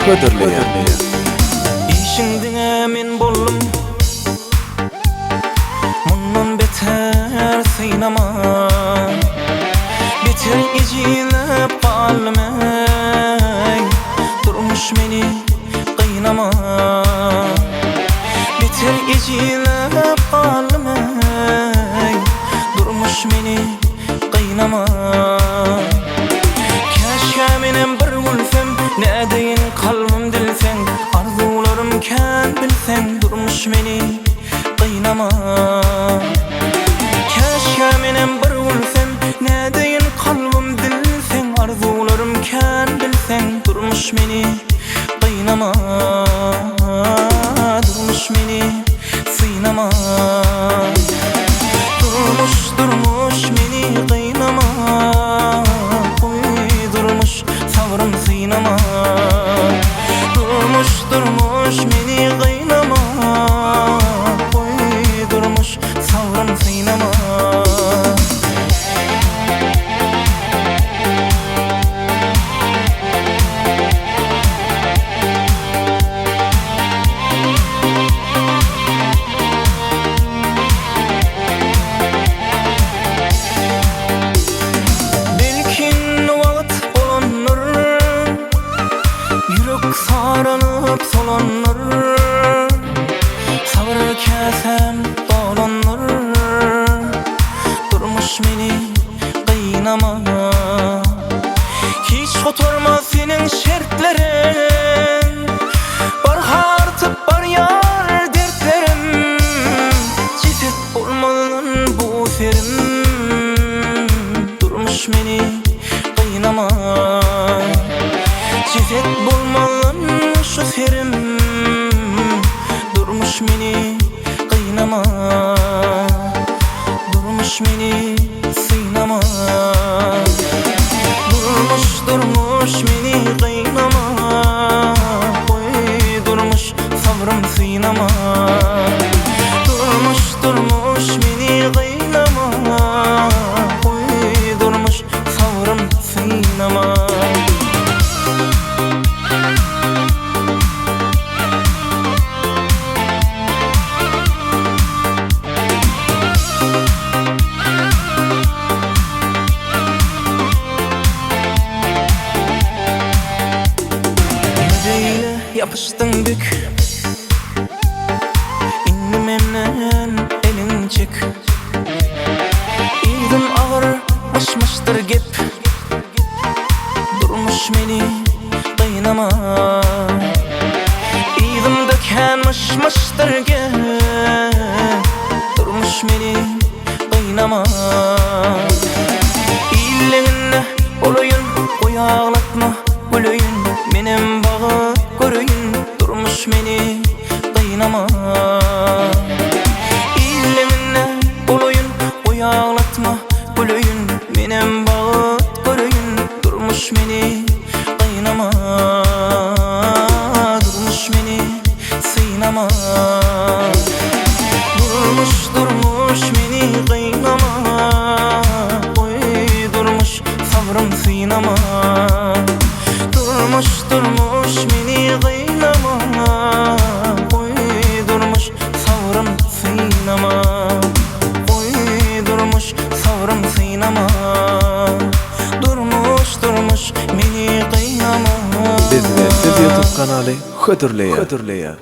hödürleýär. İşiňdiňe men boldum, mundan beter syynama. Beter ejilip galym ey, durmuş meni gyynama. Beter ejilip galym ey, durmuş meni gyynama. Käşke menem bir gülsem, nädeýin kalbym dilseň, arzularym kän bilseň, durmuş meni gyynama. Käşke menem bir gülsem, nädeýin kalbym dilseň, arzularym kän bilseň, durmuş meni gyynama. Durmuş meni syynama. Durmuş meni gyynama. Savrım syynama. Durmuş meni gyynama. Durmuş savrım syynama. Sarılıp solanlar, sabır kesem dolanlar. Durmuş meni gyynama. Hiç oturmaz senin şertlerin, bar hartıp bar yar dertlerim. Ceset olmalın bu serim. Durmuş meni gyynama. Ceset bulmalın şu serim. Durmuş meni gyynama. Durmuş meni syynama. Durmuş meni gyynama. Durmuş savrım syynama. Durmuş meni gyynama. Durmuş savrım syynama. Yapıştın bük, indi memnen elin çek. İydim ağır aşmıştır gep. Durmuş meni gyynama. İydim döken mışmıştır gep. Durmuş meni gyynama. İyiliğinle olayın, oyağlatma gülüyün. Menem bağı görüyün, durmuş meni gyynama. İlliminle olayın, oyağlatma gülüyün. Menem bağı görüyün, durmuş meni gyynama. Durmuş meni syynama. Durmuş meni gyynama. Durmuş savrım syynama. Durmuş meni gyynama. Durmuş savrım syynama. Durmuş savrım syynama. Durmuş meni gyynama. Bizde YouTube kanaly hödürleýär.